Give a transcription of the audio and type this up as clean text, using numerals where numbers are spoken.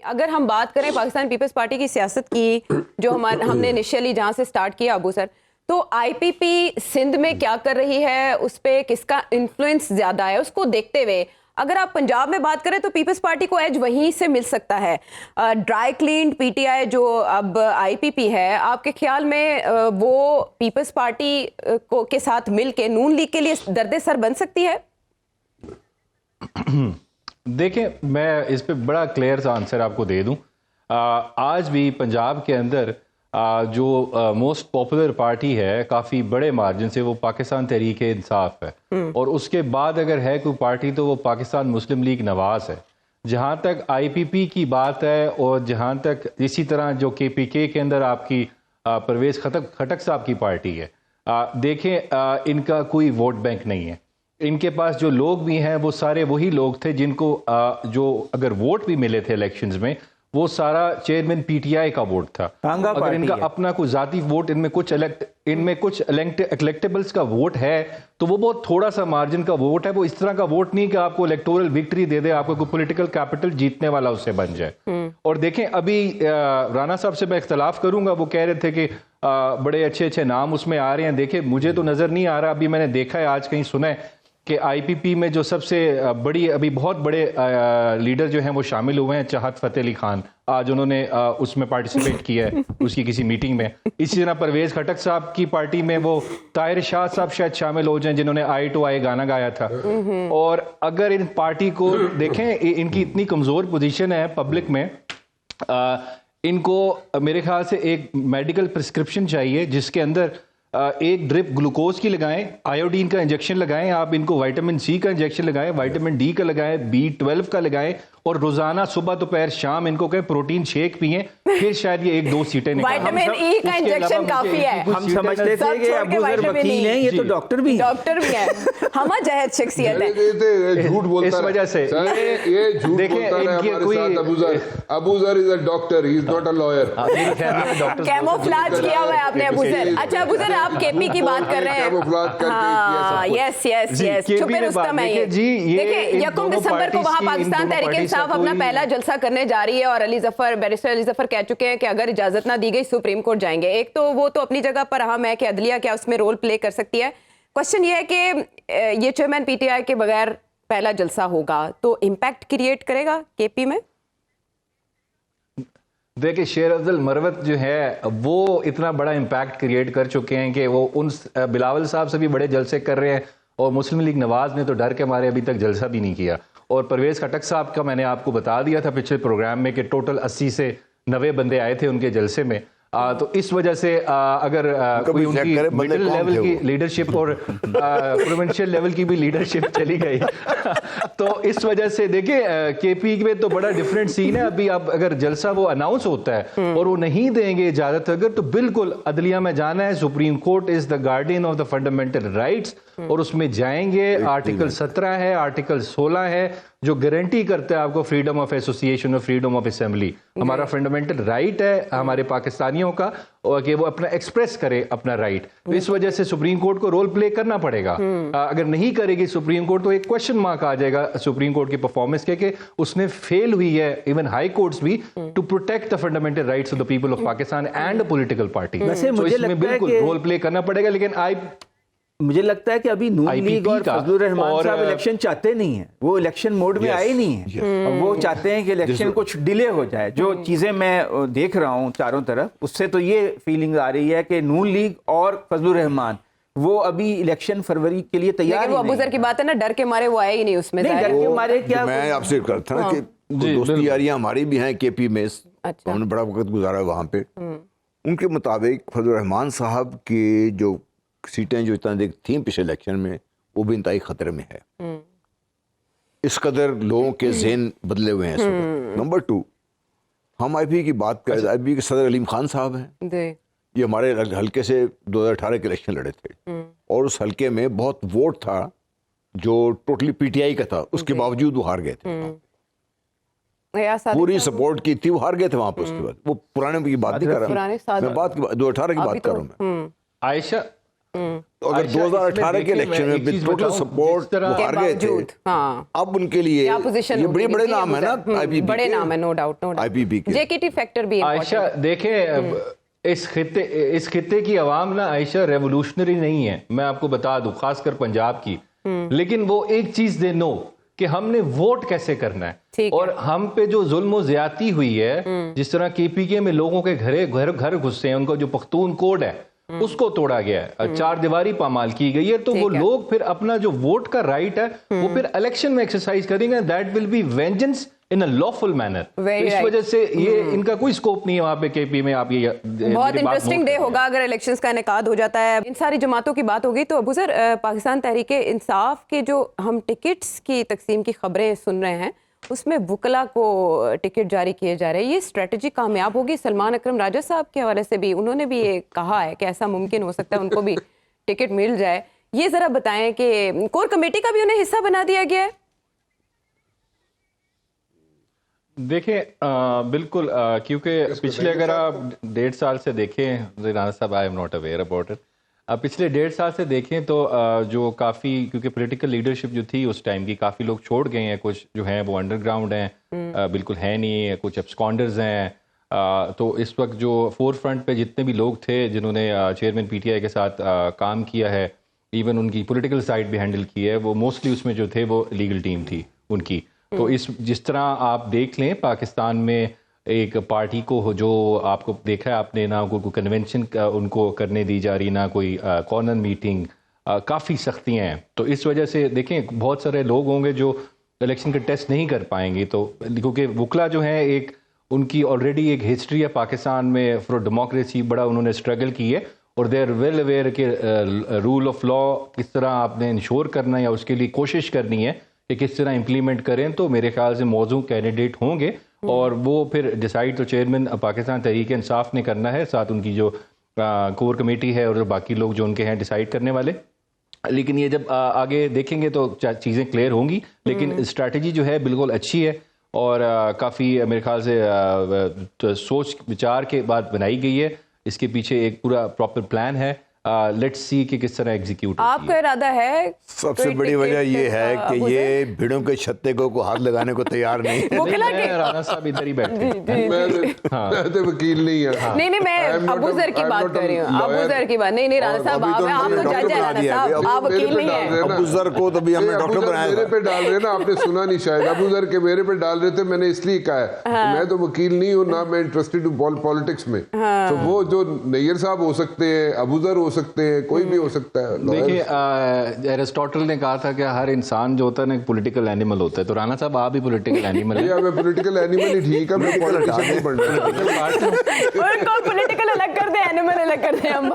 अगर हम बात करें पाकिस्तान पीपल्स पार्टी की सियासत की, जो हमने इनिशियली जहां से स्टार्ट किया अबू सर, तो आईपीपी सिंध में क्या कर रही है, उस पर किसका इन्फ्लुएंस ज्यादा है, उसको देखते हुए अगर आप पंजाब में बात करें तो पीपल्स पार्टी को एज वहीं से मिल सकता है। ड्राई क्लीन पीटीआई जो अब आईपीपी है, आपके ख्याल में वो पीपल्स पार्टी को के साथ मिलके नून लीग के लिए दर्द सर बन सकती है? देखें, मैं इस पे बड़ा क्लियर सा आंसर आपको दे दूं। आज भी पंजाब के अंदर जो मोस्ट पॉपुलर पार्टी है काफ़ी बड़े मार्जिन से, वो पाकिस्तान तहरीक इंसाफ है, और उसके बाद अगर है कोई पार्टी तो वो पाकिस्तान मुस्लिम लीग नवाज है। जहाँ तक आईपीपी की बात है और जहाँ तक इसी तरह जो केपीके के अंदर आपकी परवेज़ खटक साहब की पार्टी है, देखें इनका कोई वोट बैंक नहीं है। इनके पास जो लोग भी हैं वो सारे वही लोग थे जिनको जो अगर वोट भी मिले थे इलेक्शंस में, वो सारा चेयरमैन पीटीआई का वोट था। अगर इनका अपना कोई जाती वोट, इनमें कुछ इलेक्टेबल्स का वोट है, तो वो बहुत थोड़ा सा मार्जिन का वोट है। वो इस तरह का वोट नहीं कि आपको इलेक्टोरल विक्ट्री दे दे, आपको कोई पॉलिटिकल कैपिटल जीतने वाला उससे बन जाए। और देखें, अभी राना साहब से मैं इख्तलाफ करूंगा, वो कह रहे थे कि बड़े अच्छे अच्छे नाम उसमें आ रहे हैं। देखें, मुझे तो नजर नहीं आ रहा, अभी मैंने देखा है, आज कहीं सुना है कि आईपीपी में जो सबसे बड़ी, अभी बहुत बड़े लीडर जो हैं वो शामिल हुए हैं, चाहत फतेह अली खान, आज उन्होंने उसमें पार्टिसिपेट किया है उसकी किसी मीटिंग में। इसी तरह परवेज़ खटक साहब की पार्टी में वो ताहिर शाह साहब शायद शामिल हो जाएं, जिन्होंने आई टू आई गाना गाया था। और अगर इन पार्टी को देखें, इनकी इतनी कमज़ोर पोजीशन है पब्लिक में, इनको मेरे ख्याल से एक मेडिकल प्रिस्क्रिप्शन चाहिए जिसके अंदर एक ड्रिप ग्लूकोज की लगाएं, आयोडीन का इंजेक्शन लगाएं, आप इनको विटामिन सी का इंजेक्शन लगाएं, विटामिन डी का लगाएं, B12 का लगाएं, और रोजाना सुबह दोपहर शाम इनको कहें प्रोटीन शेक पिएं, फिर शायद ये 1-2 सीटें निकालें। विटामिन ई का इंजेक्शन काफी है। हम समझते थे कि अबू ज़र वकील हैं, ये तो डॉक्टर भी हैं। हम जहद शख्सियत है, झूठ बोलता इस वजह से ये झूठ बोलता है हमारे साथ। Abu Zar is a doctor, he is not a lawyer. Camouflage किया हुआ है आपने अबू ज़र। अच्छा अबू ज़र, आप केपी की बात कर रहे हैं। यस यस यस, छुपे रुस्तम है ये। देखिए, 1 दिसंबर को वहां पाकिस्तान तहरीक इंसाफ अपना पहला जलसा करने जा रही है, और बैरिस्टर अली जफर कह चुके हैं कि अगर इजाजत ना दी गई सुप्रीम कोर्ट जाएंगे। एक तो वो तो अपनी जगह पर अहम है कि अदलिया क्या उसमें रोल प्ले कर सकती है। क्वेश्चन ये है कि ये चेयरमैन पीटीआई के बगैर पहला जलसा होगा तो इम्पैक्ट क्रिएट करेगा केपी में? देखिए, शेर अफजल मरवत जो है वो इतना बड़ा इम्पैक्ट क्रिएट कर चुके हैं कि वो उन बिलावल साहब से भी बड़े जलसे कर रहे हैं, और मुस्लिम लीग नवाज ने तो डर के मारे अभी तक जलसा भी नहीं किया। और परवेज़ खटक साहब का मैंने आपको बता दिया था पिछले प्रोग्राम में कि टोटल 80 से 90 बंदे आए थे उनके जलसे में। तो इस वजह से अगर कोई उनकी मिडिल लेवल की लीडरशिप और प्रोविंशियल लेवल की भी लीडरशिप चली गई तो इस वजह से देखिए, केपी में तो बड़ा डिफरेंट सीन है। अभी अब अगर जलसा वो अनाउंस होता है और वो नहीं देंगे इजाजत अगर, तो बिल्कुल अदलिया में जाना है। Supreme court is the guardian of the fundamental rights, और उसमें जाएंगे। आर्टिकल 17 है, आर्टिकल 16 है, जो गारंटी करता है आपको फ्रीडम ऑफ एसोसिएशन और फ्रीडम ऑफ असेंबली। हमारा फंडामेंटल राइट है हमारे पाकिस्तानियों का, और कि वो अपना एक्सप्रेस करे अपना राइट। तो इस वजह से सुप्रीम कोर्ट को रोल प्ले करना पड़ेगा। अगर नहीं करेगी सुप्रीम कोर्ट तो एक क्वेश्चन मार्क आ जाएगा सुप्रीम कोर्ट की परफॉर्मेंस के, कि उसने फेल हुई है, इवन हाई कोर्ट्स भी, to protect the fundamental rights of the people of Pakistan and political party. तो इसमें बिल्कुल रोल प्ले करना पड़ेगा। लेकिन मुझे लगता है कि अभी नून लीग और फजलुर रहमान साहब इलेक्शन चाहते नहीं है, वो इलेक्शन मोड में आए नहीं है। वो चाहते हैं कि इलेक्शन कुछ डिले हो जाए। जो चीजें मैं देख रहा हूँ चारों तरफ, उससे तो ये फीलिंग आ रही है कि नून लीग और फजलुर रहमान वो अभी इलेक्शन फरवरी के लिए तैयार नहीं। वो अबू ज़र की बात है ना, डर के मारे वो आए ही नहीं उसमें। डर के मारे क्या, मैं आपसे करता हूं कि दोस्ती यारियां हमारी भी हैं केपी में, हमने बड़ा वक्त गुजारा वहां पे। उनके मुताबिक फजलुर रहमान साहब की जो सीटें जो इतना देख थी पिछले इलेक्शन में, वो भी इंतहाई खतरे में है। इस कदर लोगों के ज़हन बदले हुए हैं। नंबर 2, हम आईपी की बात करें, आईपी के सदर अलीम खान साहब हैं। ये हमारे हल्के से 2018 के इलेक्शन लड़े थे, और उस हल्के में बहुत वोट था जो टोटली पीटीआई का था, उसके बावजूद वो हार गए थे। पूरी सपोर्ट की थी, वो हार गए थे वहां पर। उसके बाद वो पुराने की बात नहीं कर रहा, मैं बात 2018 की बात कर रहा हूँ मैं। आयशा तो अगर 2018 के इलेक्शन में भी टोटल सपोर्ट हार गए थे, अब उनके लिए ये बड़े बड़े नाम है ना, आईपीपी बड़े नाम है, नो डाउट आईपीपी के। जेकेटी फैक्टर भी आयशा देखें, इस खित्ते की आवाम ना आयशा रेवोल्यूशनरी नहीं है, मैं आपको बता दूं, खासकर पंजाब की। लेकिन वो एक चीज दे नो कि हमने वोट कैसे करना है, और हम पे जो जुल्म ज्यादती हुई है, जिस तरह केपीके में लोगों के घर घुसे हैं, उनको जो पख्तून कोड है उसको तोड़ा गया है, 4 दीवारी पामाल की गई है, तो वो लोग फिर अपना जो वोट का राइट है वो फिर इलेक्शन में एक्सरसाइज करेंगे, that will be vengeance in a lawful manner. तो इस वजह से ये इनका कोई स्कोप नहीं है वहां पे केपी में। आप ये बहुत इंटरेस्टिंग डे होगा अगर इलेक्शंस का इनेकाद हो जाता है। इन सारी जमातों की बात होगी। तो अबू सर, पाकिस्तान तहरीक इंसाफ के जो हम टिकट्स की तकसीम की खबरें सुन रहे हैं, उसमें वुकला को टिकट जारी किए जा रहे हैं, ये स्ट्रेटजी कामयाब होगी? सलमान अकरम राजा साहब के हवाले से भी उन्होंने भी ये कहा है कि ऐसा मुमकिन हो सकता है उनको भी टिकट मिल जाए। ये जरा बताएं कि कोर कमेटी का भी उन्हें हिस्सा बना दिया गया है? देखिए बिल्कुल, क्योंकि पिछले अगर आप 1.5 साल से देखें, राना साहब, I am not aware about it, पिछले 1.5 साल से देखें तो जो काफ़ी, क्योंकि पॉलिटिकल लीडरशिप जो थी उस टाइम की, काफ़ी लोग छोड़ गए हैं, कुछ जो हैं वो अंडरग्राउंड हैं, बिल्कुल है नहीं, कुछ एब्सकॉन्डर्स हैं। तो इस वक्त जो फोर फ्रंट पे जितने भी लोग थे जिन्होंने चेयरमैन पीटीआई के साथ काम किया है, इवन उनकी पॉलिटिकल साइड भी हैंडल की है, वो मोस्टली उसमें जो थे वो लीगल टीम थी उनकी। तो जिस तरह आप देख लें पाकिस्तान में एक पार्टी को जो आपको देखा है आपने, ना कोई कन्वेंशन उनको करने दी जा रही, ना कोई कॉर्नर मीटिंग, काफ़ी सख्तियाँ हैं। तो इस वजह से देखें बहुत सारे लोग होंगे जो इलेक्शन का टेस्ट नहीं कर पाएंगे, तो क्योंकि वुकला जो है एक उनकी ऑलरेडी एक हिस्ट्री है पाकिस्तान में फॉर डेमोक्रेसी, बड़ा उन्होंने स्ट्रगल की है, और दे आर वेल अवेयर के रूल ऑफ लॉ किस तरह आपने इंश्योर करना है या उसके लिए कोशिश करनी है कि किस तरह इम्प्लीमेंट करें। तो मेरे ख्याल से मौजूद कैंडिडेट होंगे और वो फिर डिसाइड तो चेयरमैन पाकिस्तान तहरीक इंसाफ ने करना है, साथ उनकी जो कोर कमेटी है और बाकी लोग जो उनके हैं डिसाइड करने वाले। लेकिन ये जब आगे देखेंगे तो चीज़ें क्लियर होंगी, लेकिन स्ट्रैटेजी जो है बिल्कुल अच्छी है और काफ़ी मेरे ख्याल से सोच विचार के बाद बनाई गई है। इसके पीछे एक पूरा प्रॉपर प्लान है, लेट्स सी कि किस तरह एग्जीक्यूट। आपका इरादा है? सबसे बड़ी वजह ये है कि ये भिड़ों के छत्ते को हाथ लगाने को तैयार नहीं है। राना साहब इधर ही बैठे, मैं तो वकील नहीं है। नहीं, मैं अबू जर की बात कर रही हूँ, अबू जर की बात। नहीं राना साहब, आप तो जज हैं राना साहब, आप वकील नहीं है। अबू जर को तो भी हमने डॉक्टर बनाया, मेरे पे डाल रहे ना, आपने सुना नहीं शायद, अबू जर के मेरे पे डाल रहे थे, मैंने इसलिए कहा है मैं तो वकील नहीं हूँ, ना मैं इंटरेस्टेड हूँ पॉलिटिक्स में। तो वो जो नैयर साहब हो सकते हैं, अबू जर हो सकते हैं, कोई भी हो सकता है। देखिए एरिस्टोटल ने कहा था कि हर इंसान जो होता है ना एक पॉलिटिकल एनिमल होता है, तो राना साहब आप भी पॉलिटिकल एनिमल है। मैं पॉलिटिकल एनिमल ही ठीक है, मैं पॉलिटिशियन नहीं बनना। पॉलिटिकल अलग कर दे, एनिमल अलग कर दे हम।